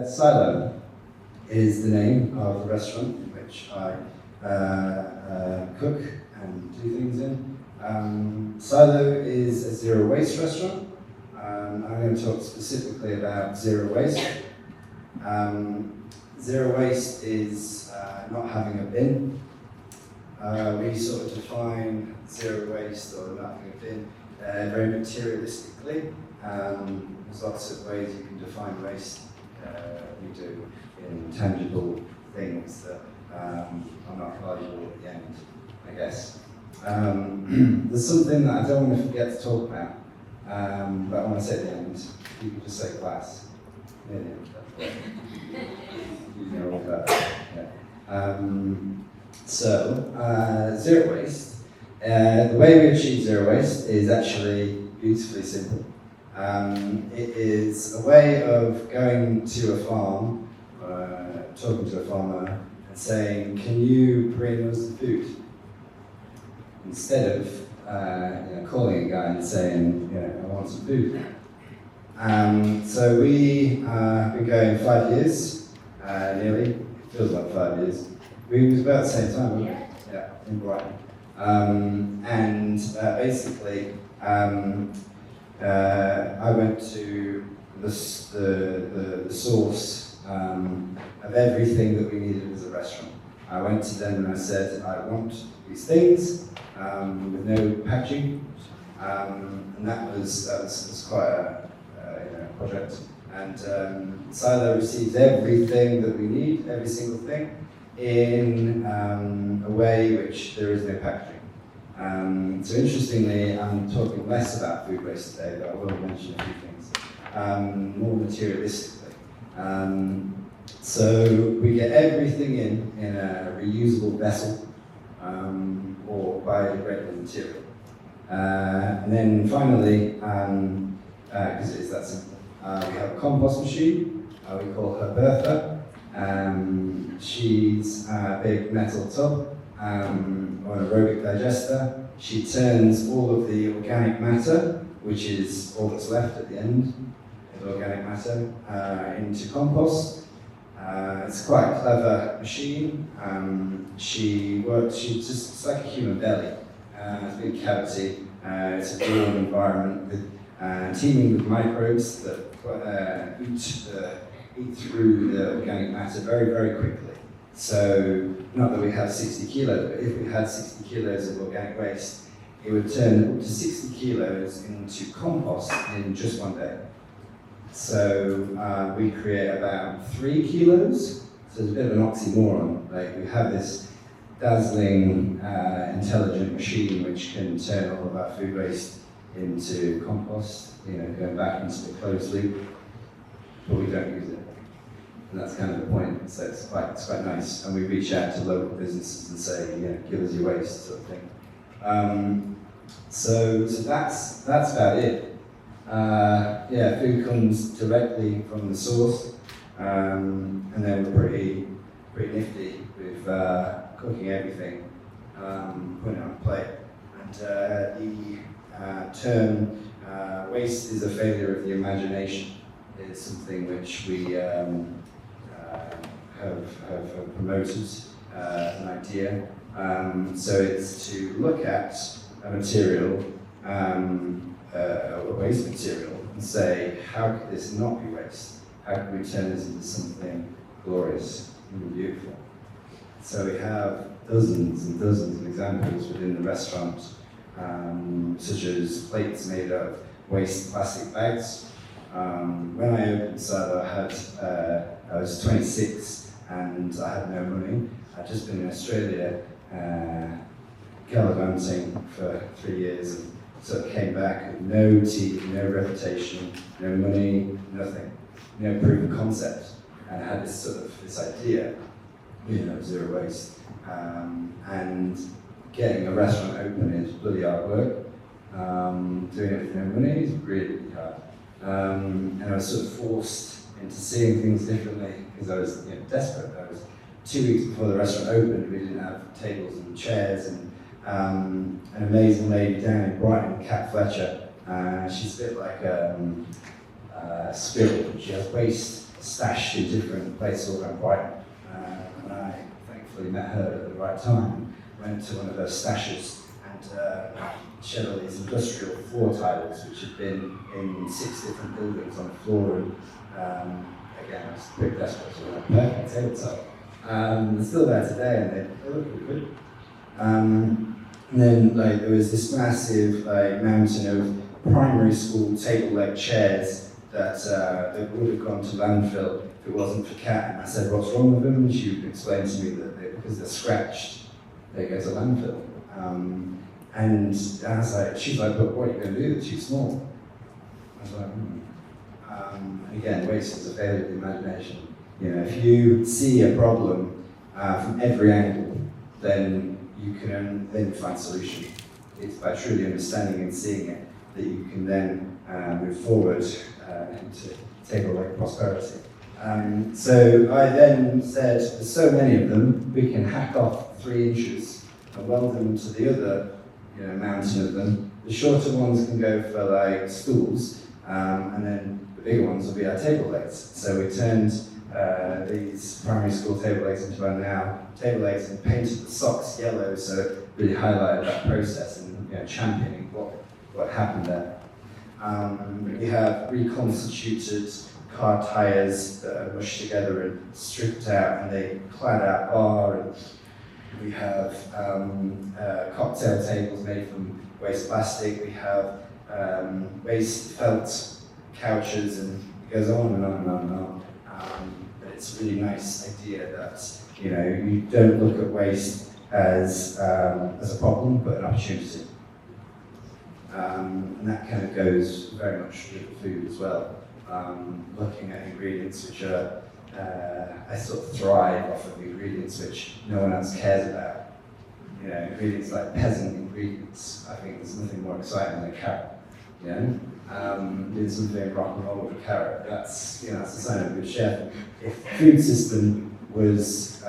Silo is the name of the restaurant in which I cook and do things in. Silo is a zero waste restaurant. I'm going to talk specifically about zero waste. Zero waste is not having a bin. We sort of define zero waste or not having a bin very materialistically. There's lots of ways you can define waste. We do in tangible things that are not valuable at the end, I guess. There's something that I don't want to forget to talk about, but I want to say at the end. You can just say glass. Yeah. You know all about that. Yeah. Zero waste. The way we achieve zero waste is actually beautifully simple. It is a way of going to a farm, talking to a farmer and saying, can you bring us the food? Instead of calling a guy and saying, I want some food. So we have been going 5 years, nearly. It feels like 5 years. We was about the same time, wasn't it? Yeah, in Brighton. Basically, I went to the source of everything that we needed as a restaurant. I went to them and I said, I want these things with no packaging, and that was quite a project. And Silo receives everything that we need, every single thing, in a way which there is no packaging. So interestingly, I'm talking less about food waste today, but I will mention a few things, more materialistically. So we get everything in a reusable vessel or biodegradable material. And then finally, because it is that simple, we have a compost machine. We call her Bertha. She's a big metal tub or an aerobic digester. She turns all of the organic matter, which is all that's left at the end of organic matter, into compost. It's quite a clever machine. It's like a human belly. It's a big cavity. It's a warm environment with teeming with microbes that eat through the organic matter very, very quickly. So, not that we have 60 kilos, but if we had 60 kilos of organic waste, it would turn up to 60 kilos into compost in just one day. So, we create about 3 kilos. So, it's a bit of an oxymoron. Like, we have this dazzling, intelligent machine which can turn all of our food waste into compost, going back into the closed loop, but we don't use it. And that's kind of the point. So it's quite nice. And we reach out to local businesses and say, give us your waste, sort of thing. So that's about it. Food comes directly from the source, and then we're pretty nifty with cooking everything, putting it on a plate. And the term waste is a failure of the imagination. It's something which we have promoted as an idea. So it's to look at a material, a waste material, and say, how could this not be waste? How can we turn this into something glorious and beautiful? So we have dozens and dozens of examples within the restaurant, such as plates made of waste plastic bags. When I opened Silo, I was 26 and I had no money. I'd just been in Australia gallivanting for 3 years and sort of came back with no teeth, no reputation, no money, nothing, no proof of concept. And I had this idea, zero waste. And getting a restaurant open is bloody hard work. Doing it with no money is really, really hard. And I was sort of forced into seeing things differently because I was desperate. I was 2 weeks before the restaurant opened, we didn't have tables and chairs, and an amazing lady down in Brighton, Kat Fletcher, she's a bit like a spirit. She has waste stashed in different places all around Brighton. And I thankfully met her at the right time, went to one of her stashes, and she had all these industrial floor tiles which had been in 6 different buildings on the floor. And again, I was pretty desperate, so I went, perfect tabletop. They're still there today, and they look pretty good. And then there was this massive mountain of primary school table leg chairs that would have gone to landfill if it wasn't for Kat. And I said, what's wrong with them? And she would explain to me that because they're scratched, they go to landfill. And I was like, she's like, but what are you going to do? They're too small. I was like, again, waste is a failure of the imagination. If you see a problem from every angle, then you can find a solution. It's by truly understanding and seeing it that you can then move forward into table-like prosperity. So I then said, there's so many of them, we can hack off 3 inches and weld them to the other mountain of them. The shorter ones can go for stools, and then the bigger ones will be our table legs. So we turned these primary school table legs into our now table legs and painted the socks yellow, so it really highlighted that process and championing what happened there. We have reconstituted car tyres that are mushed together and stripped out, and they clad our bar. And we have cocktail tables made from waste plastic. We have waste felt couches, and it goes on and on and on and on. But it's a really nice idea that you don't look at waste as a problem, but an opportunity. And that kind of goes very much with food as well. Looking at ingredients which are, I sort of thrive off of ingredients which no one else cares about. Ingredients like peasant ingredients. I think there's nothing more exciting than a carrot. Doing something rock and roll with a carrot. That's a sign of a good chef. If the food system was,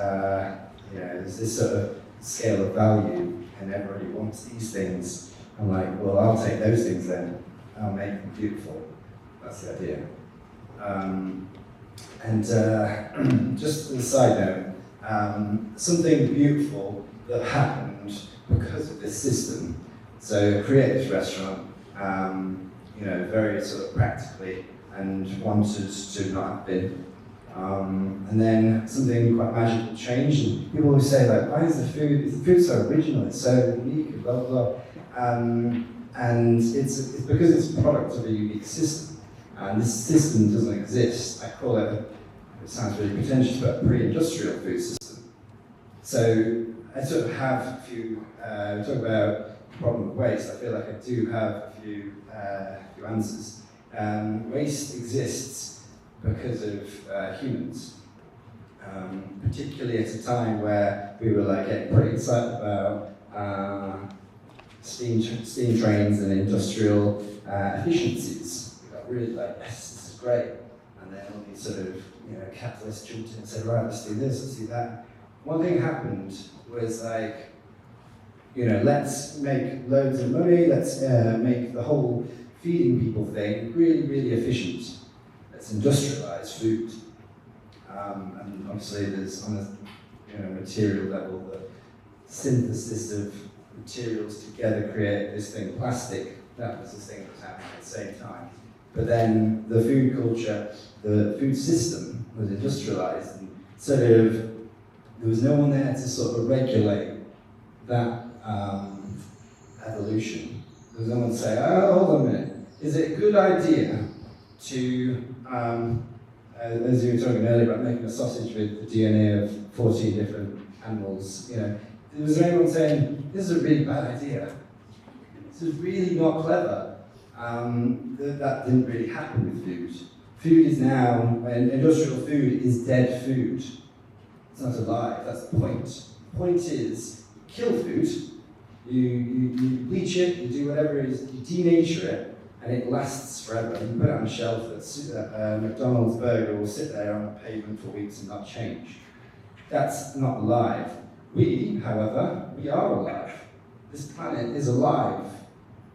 there's this sort of scale of value, and everybody wants these things, I'm like, well, I'll take those things then. I'll make them beautiful. That's the idea. Just as a side note, something beautiful that happened because of this system. So create this restaurant, very sort of practically, and wanted to not have been. And then something quite magical changed, and people always say why is the food so original, it's so unique, and blah, blah, blah. And it's because it's a product of a unique system. And this system doesn't exist. I call it sounds really pretentious, but a pre-industrial food system. So I sort of have a few, we talk about the problem of waste. I feel like I do have a few answers. Waste exists because of humans, particularly at a time where we were getting pretty excited about steam trains and industrial efficiencies. We got really yes, this is great. And then all these sort of capitalists jumped in and said, right, let's do this, let's do that. One thing happened was let's make loads of money, let's make the whole feeding people thing really, really efficient. Let's industrialize food. And obviously there's on a material level, the synthesis of materials together create this thing, plastic. That was the thing that was happening at the same time. But then the food culture, the food system was industrialized, and there was no one there to sort of regulate that evolution. There was no one to say, oh, hold on a minute, is it a good idea to, as you were talking earlier about making a sausage with the DNA of 14 different animals, was there anyone saying, this is a really bad idea? This is really not clever. That didn't really happen with food. Food is now, industrial food is dead food. It's not alive, that's the point. The point is, you kill food, you bleach it, you do whatever it is, you denature it, and it lasts forever. You put it on a shelf, that McDonald's burger will sit there on the pavement for weeks and not change. That's not alive. We, however, we are alive. This planet is alive.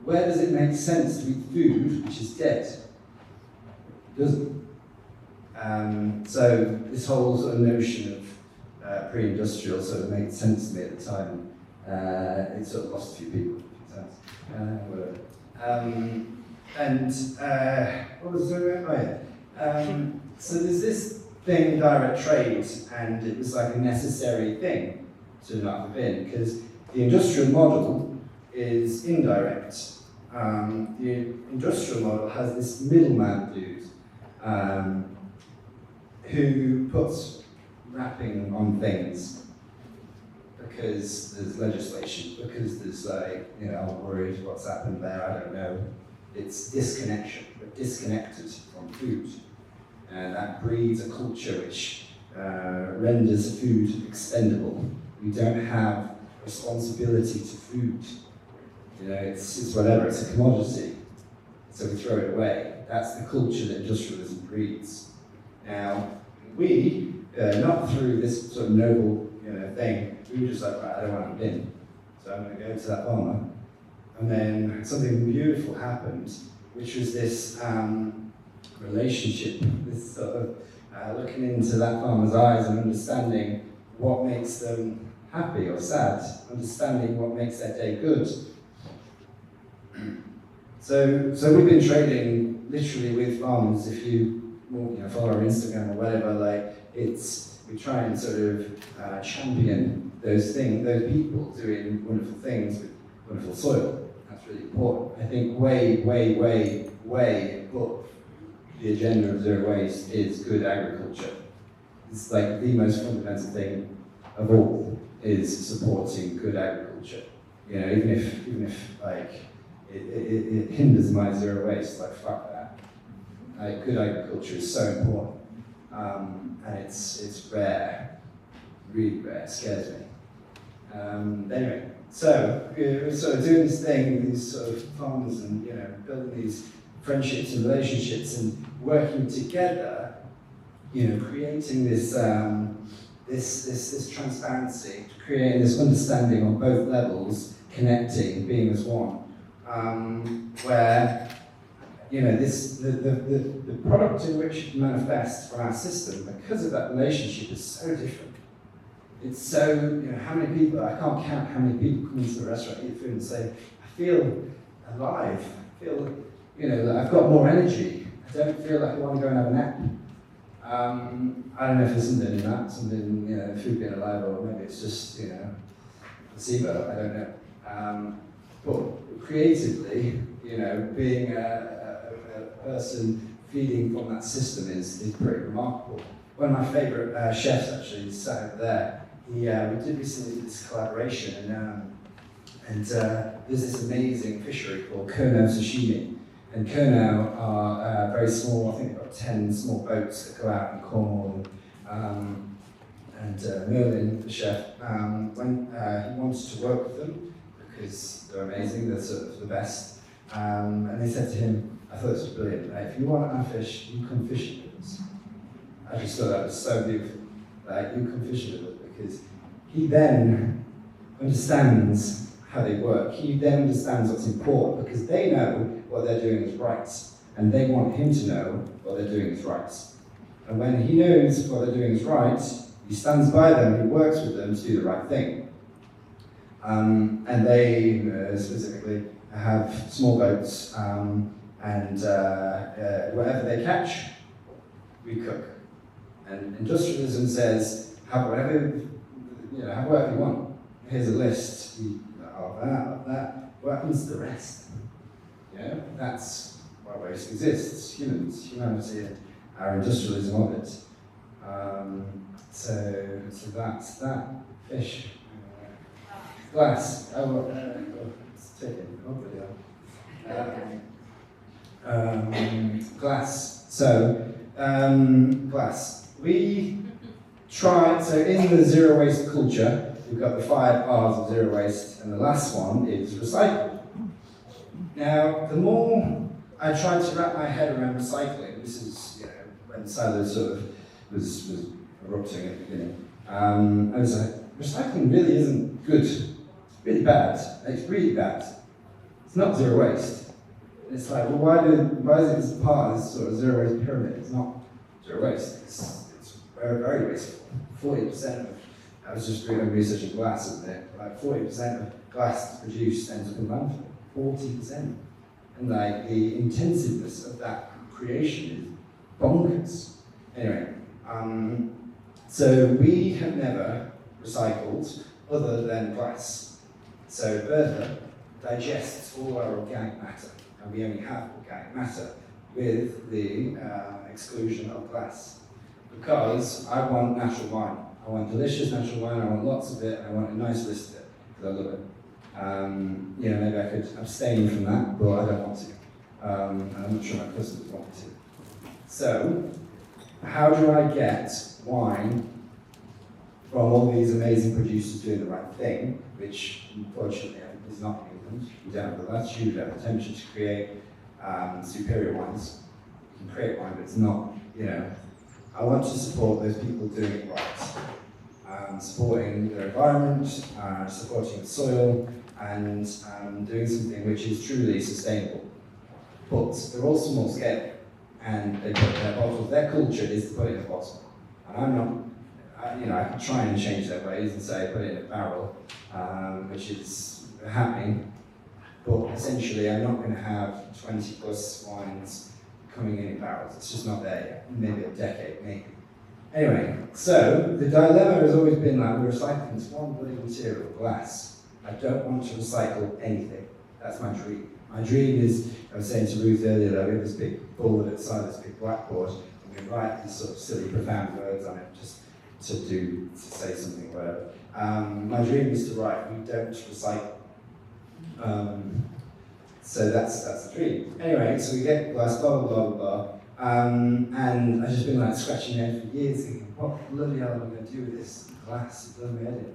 Where does it make sense to eat food which is dead? It doesn't. So this whole sort of notion of pre-industrial sort of made sense to me at the time. It sort of lost a few people a few times. What was I doing? Oh yeah. So there's this thing, direct trade, and it was like a necessary thing to not have been, because the industrial model is indirect. The industrial model has this middleman dude who puts wrapping on things because there's legislation, because there's like, I'm worried what's happened there, I don't know. It's disconnection, but disconnected from food. And that breeds a culture which renders food expendable. We don't have responsibility to food. It's whatever, it's a commodity. So we throw it away. That's the culture that industrialism breeds. Now, we, not through this sort of noble thing, we were just like, right, I don't want a bin. So I'm going to go to that farmer. And then something beautiful happened, which was this relationship, this sort of looking into that farmer's eyes and understanding what makes them happy or sad, understanding what makes their day good. So we've been trading literally with farmers. If you follow our Instagram or whatever, we try and sort of champion those people doing wonderful things with wonderful soil. That's really important. I think way above the agenda of zero waste is good agriculture. It's like the most fundamental thing of all is supporting good agriculture. Even if it hinders my zero waste, fuck that. Good agriculture is so important, and it's rare, really rare. It scares me. Anyway, so we're sort of doing this thing with these sort of farmers and building these friendships and relationships and working together, creating this this transparency, creating this understanding on both levels, connecting, being as one, where the product in which it manifests from our system, because of that relationship, is so different. It's so, how many people, I can't count how many people come into the restaurant, eat food and say, I feel alive, I feel, that I've got more energy, I don't feel like I want to go and have a nap. I don't know if there's something in that, food being alive, or maybe it's just, placebo, I don't know. But creatively, being a person feeding from that system is pretty remarkable. One of my favourite chefs actually sat over there. We did recently this collaboration, and there's this amazing fishery called Kono Sashimi. And Kono are very small, I think they've got 10 small boats that go out in Cornwall. And Merlin, the chef, when he wanted to work with them, because they're amazing, they're sort of the best. And they said to him, I thought this was brilliant, if you want our fish, you come fishing with us. I just thought that was so beautiful. You come fishing with us, because he then understands how they work. He then understands what's important, because they know what they're doing is right, and they want him to know what they're doing is right. And when he knows what they're doing is right, he stands by them, he works with them to do the right thing. And they specifically have small boats, and whatever they catch, we cook. And industrialism says, have whatever you want. Here's a list of that. What happens to the rest? That's why waste exists. Humanity, and our industrialism of it. So that's that. Fish. Glass. It's taken. Hopefully. Glass. So, glass. We try, so in the zero waste culture, we've got the 5 R's of zero waste, and the last one is recycle. Now, the more I tried to wrap my head around recycling, this is, when Silo sort of was erupting at the beginning, I was like, recycling really isn't good. It's really bad. It's really bad. It's not zero waste. It's like, well, why is it part of this sort of zero waste pyramid? It's not zero waste. It's very, very wasteful. 40% of, I was just doing research in glass, isn't it? Like 40% of glass produced ends up in landfill. 40%. And like the intensiveness of that creation is bonkers. Anyway, so we have never recycled other than glass. So Bertha digests all our organic matter, and we only have organic matter with the exclusion of glass. Because I want natural wine. I want delicious natural wine, I want lots of it, and I want a nice list of it, because I love it. Maybe I could abstain from that, but I don't want to. And I'm not sure my customers want me to. So, how do I get wine from all these amazing producers doing the right thing, which unfortunately is not in England? We don't have the latitude, we don't have the temperature to create superior wines. You can create wine, but it's not, I want to support those people doing it right. Supporting their environment, supporting the soil, and doing something which is truly sustainable. But they're all small scale, and they put their bottles, their culture is to put it in a bottle. And I'm not, I can try and change their ways and say put it in a barrel, which is happening, but essentially I'm not going to have 20 plus wines coming in barrels. It's just not there yet. Maybe a decade, maybe. Anyway, so the dilemma has always been that we're recycling this one bloody material, glass. I don't want to recycle anything. That's my dream. My dream is, I was saying to Ruth earlier, that we have this big board at the side of this big blackboard, and we write these sort of silly, profound words on it, just to say something, whatever. My dream is to write, we don't recycle. So that's the dream. Anyway, so we get glass, blah, blah, blah, blah. And I've just been like scratching my head for years, thinking, what bloody hell am I going to do with this glass? It does my head in.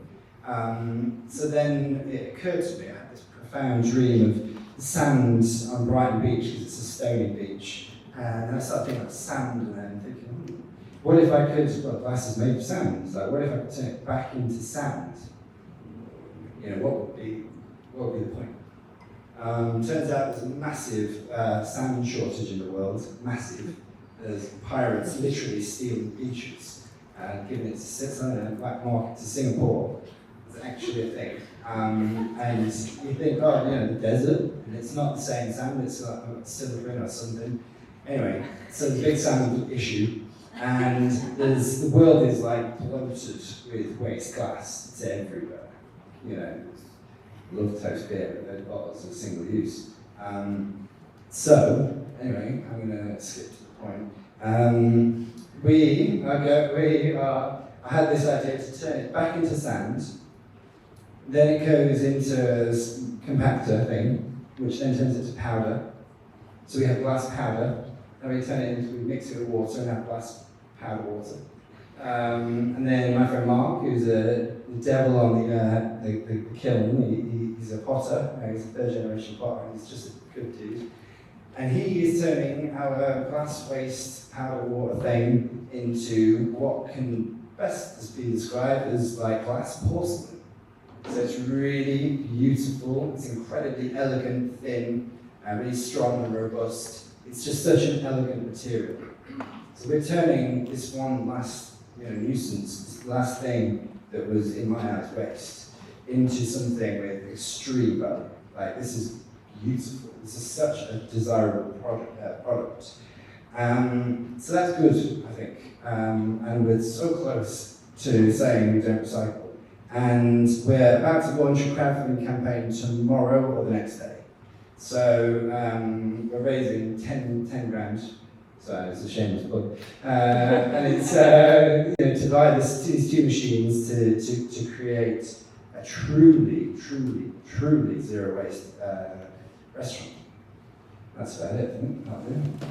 So then it occurred to me, I had this profound dream of sand on Brighton Beach, because it's a stony beach. And I started thinking about sand, and then thinking, what if I could, well, glass is made of sand, so what if I could turn it back into sand? What would be the point? Turns out there's a massive sand shortage in the world, massive. There's pirates literally stealing beaches and giving it to Switzerland and black market to Singapore. It's actually a thing. And you think, the desert, and it's not the same sand, it's like silicon or something. Anyway, so the big sand issue, and the world is like bloated with waste glass. It's everywhere. Love toast beer, but those bottles are single use. So, anyway, I'm going to skip to the point. I had this idea to turn it back into sand, then it goes into a compactor thing, which then turns into powder. So we have glass powder, and we mix it with water and have glass powder water. And then my friend Mark, who's the devil on the kiln, he's a potter, he's a third generation potter, and he's just a good dude. And he is turning our glass waste powder water thing into what can best be described as like glass porcelain. So it's really beautiful, it's incredibly elegant, thin, really strong and robust. It's just such an elegant material. So we're turning this one last nuisance, this last thing that was in my eyes waste, into something with extreme value. Like, this is beautiful. This is such a desirable product. So that's good, I think. And we're so close to saying we don't recycle. And we're about to launch a crowdfunding campaign tomorrow or the next day. So we're raising 10 grand. So it's a shameless plug. And it's to buy these two machines to create a truly zero waste restaurant. That's about it, I think.